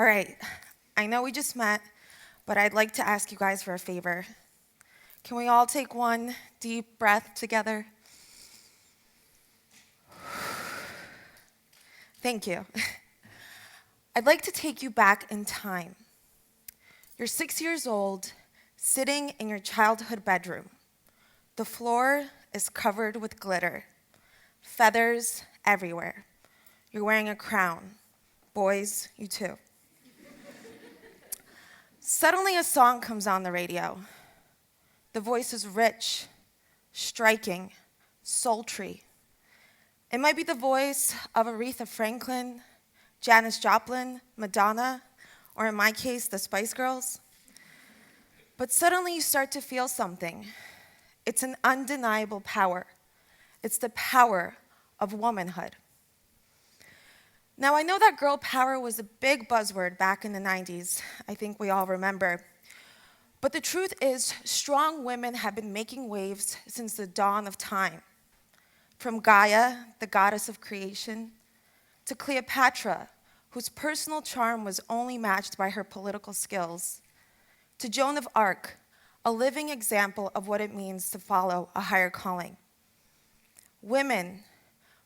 All right, I know we just met, but I'd like to ask you guys for a favor. Can we all take one deep breath together? Thank you. I'd like to take you back in time. You're 6 years old, sitting in your childhood bedroom. The floor is covered with glitter, feathers everywhere. You're wearing a crown. Boys, you too. Suddenly a song comes on the radio. The voice is rich, striking, sultry. It might be the voice of Aretha Franklin, Janis Joplin, Madonna, or in my case, the Spice Girls. But suddenly you start to feel something. It's an undeniable power. It's the power of womanhood. Now, I know that girl power was a big buzzword back in the 90s. I think we all remember. But the truth is, strong women have been making waves since the dawn of time. From Gaia, the goddess of creation, to Cleopatra, whose personal charm was only matched by her political skills, to Joan of Arc, a living example of what it means to follow a higher calling. Women,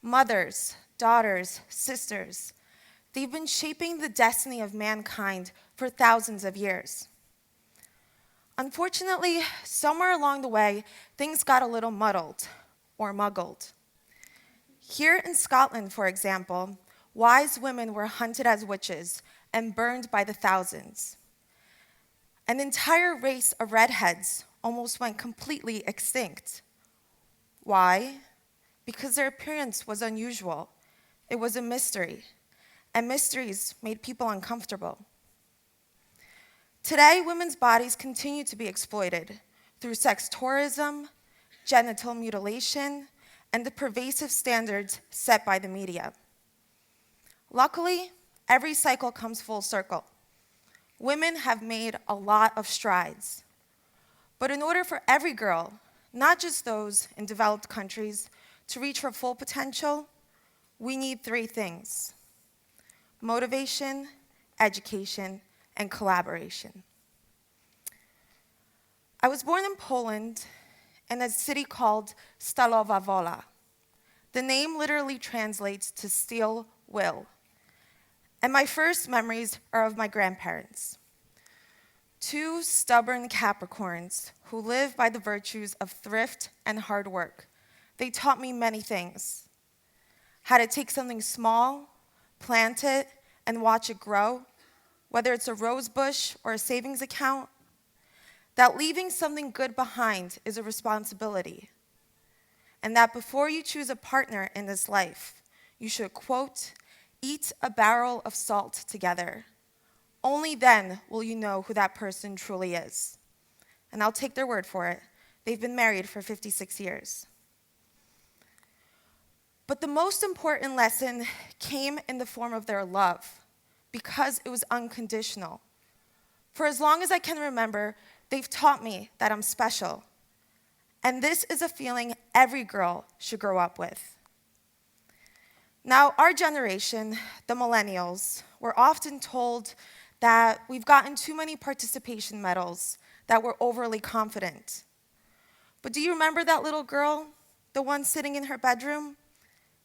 mothers, daughters, sisters, they've been shaping the destiny of mankind for thousands of years. Unfortunately, somewhere along the way, things got a little muddled or muggled. Here in Scotland, for example, wise women were hunted as witches and burned by the thousands. An entire race of redheads almost went completely extinct. Why? Because their appearance was unusual. It was a mystery, and mysteries made people uncomfortable. Today, women's bodies continue to be exploited through sex tourism, genital mutilation, and the pervasive standards set by the media. Luckily, every cycle comes full circle. Women have made a lot of strides. But in order for every girl, not just those in developed countries, to reach her full potential, we need three things: motivation, education, and collaboration. I was born in Poland in a city called Stalowa Wola. The name literally translates to steel will. And my first memories are of my grandparents. Two stubborn Capricorns who live by the virtues of thrift and hard work. They taught me many things. How to take something small, plant it, and watch it grow, whether it's a rose bush or a savings account. That leaving something good behind is a responsibility. And that before you choose a partner in this life, you should, quote, eat a barrel of salt together. Only then will you know who that person truly is. And I'll take their word for it. They've been married for 56 years. But the most important lesson came in the form of their love, because it was unconditional. For as long as I can remember, they've taught me that I'm special. And this is a feeling every girl should grow up with. Now, our generation, the millennials, we're often told that we've gotten too many participation medals, that we're overly confident. But do you remember that little girl, the one sitting in her bedroom?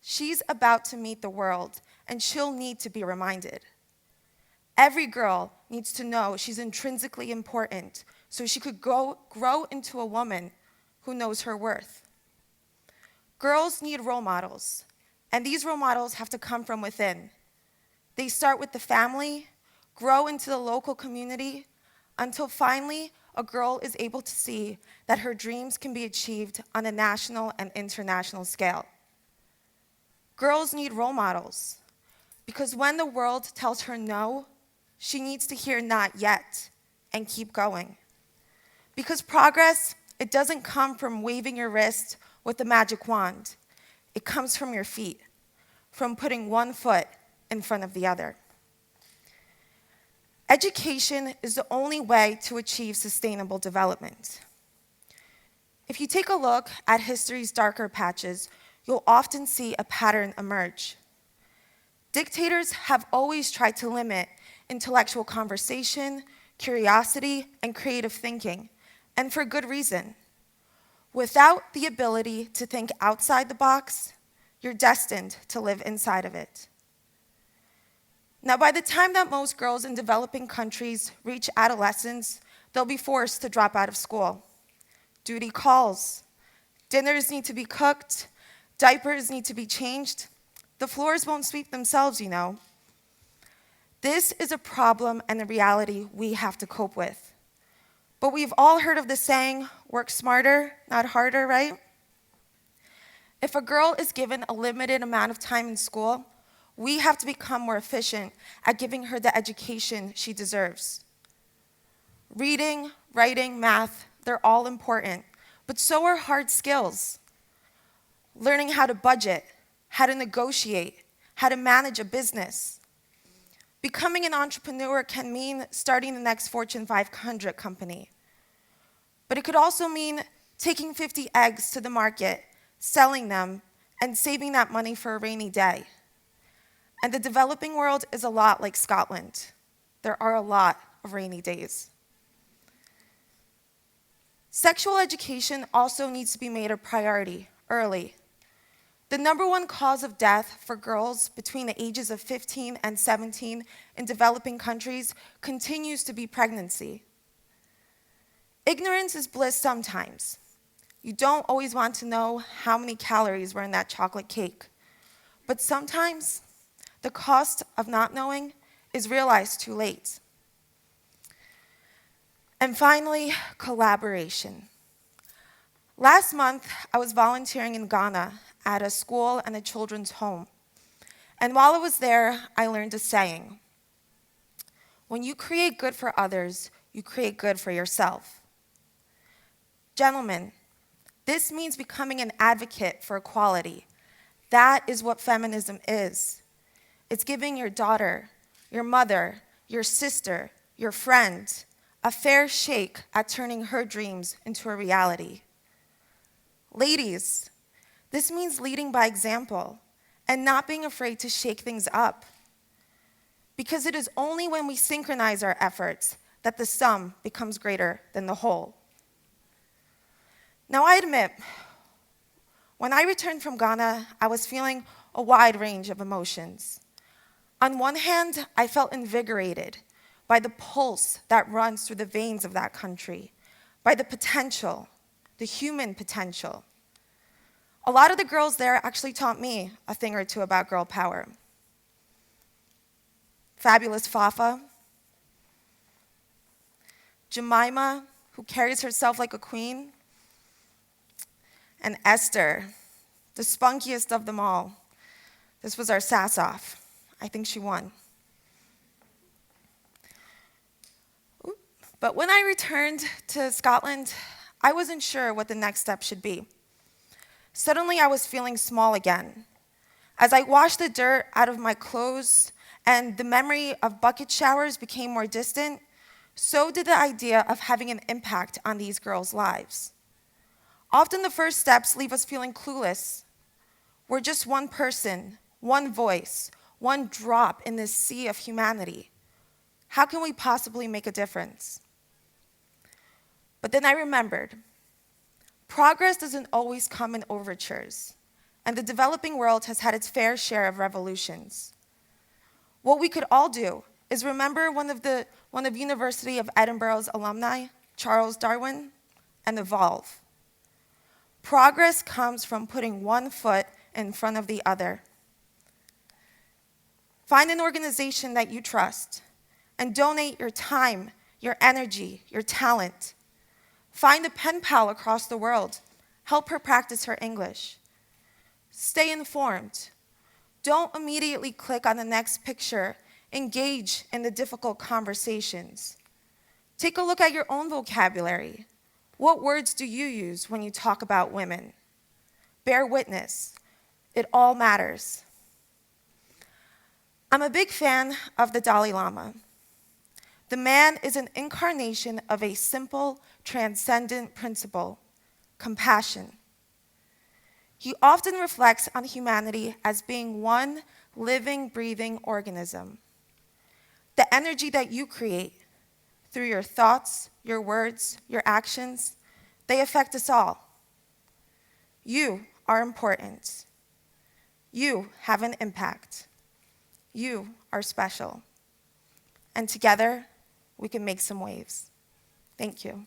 She's about to meet the world, and she'll need to be reminded. Every girl needs to know she's intrinsically important so she could grow into a woman who knows her worth. Girls need role models, and these role models have to come from within. They start with the family, grow into the local community, until finally a girl is able to see that her dreams can be achieved on a national and international scale. Girls need role models, because when the world tells her no, she needs to hear not yet and keep going. Because progress, it doesn't come from waving your wrist with a magic wand. It comes from your feet, from putting one foot in front of the other. Education is the only way to achieve sustainable development. If you take a look at history's darker patches, you'll often see a pattern emerge. Dictators have always tried to limit intellectual conversation, curiosity, and creative thinking, and for good reason. Without the ability to think outside the box, you're destined to live inside of it. Now, by the time that most girls in developing countries reach adolescence, they'll be forced to drop out of school. Duty calls. Dinners need to be cooked. Diapers need to be changed. The floors won't sweep themselves, you know. This is a problem and a reality we have to cope with. But we've all heard of the saying, work smarter, not harder, right? If a girl is given a limited amount of time in school, we have to become more efficient at giving her the education she deserves. Reading, writing, math, they're all important, but so are hard skills. Learning how to budget, how to negotiate, how to manage a business. Becoming an entrepreneur can mean starting the next Fortune 500 company. But it could also mean taking 50 eggs to the market, selling them, and saving that money for a rainy day. And the developing world is a lot like Scotland. There are a lot of rainy days. Sexual education also needs to be made a priority early. The number one cause of death for girls between the ages of 15 and 17 in developing countries continues to be pregnancy. Ignorance is bliss sometimes. You don't always want to know how many calories were in that chocolate cake. But sometimes, the cost of not knowing is realized too late. And finally, collaboration. Last month, I was volunteering in Ghana at a school and a children's home. And while I was there, I learned a saying. When you create good for others, you create good for yourself. Gentlemen, this means becoming an advocate for equality. That is what feminism is. It's giving your daughter, your mother, your sister, your friend, a fair shake at turning her dreams into a reality. Ladies, this means leading by example and not being afraid to shake things up. Because it is only when we synchronize our efforts that the sum becomes greater than the whole. Now, I admit, when I returned from Ghana, I was feeling a wide range of emotions. On one hand, I felt invigorated by the pulse that runs through the veins of that country, by the potential, the human potential. A lot of the girls there actually taught me a thing or two about girl power. Fabulous Fafa, Jemima, who carries herself like a queen, and Esther, the spunkiest of them all. This was our sass-off. I think she won. But when I returned to Scotland, I wasn't sure what the next step should be. Suddenly, I was feeling small again. As I washed the dirt out of my clothes and the memory of bucket showers became more distant, so did the idea of having an impact on these girls' lives. Often the first steps leave us feeling clueless. We're just one person, one voice, one drop in this sea of humanity. How can we possibly make a difference? But then I remembered, progress doesn't always come in overtures, and the developing world has had its fair share of revolutions. What we could all do is remember one of University of Edinburgh's alumni, Charles Darwin, and evolve. Progress comes from putting one foot in front of the other. Find an organization that you trust and donate your time, your energy, your talent. Find a pen pal across the world. Help her practice her English. Stay informed. Don't immediately click on the next picture. Engage in the difficult conversations. Take a look at your own vocabulary. What words do you use when you talk about women? Bear witness. It all matters. I'm a big fan of the Dalai Lama. The man is an incarnation of a simple, transcendent principle, compassion. He often reflects on humanity as being one living, breathing organism. The energy that you create through your thoughts, your words, your actions, they affect us all. You are important. You have an impact. You are special. And together, we can make some waves. Thank you.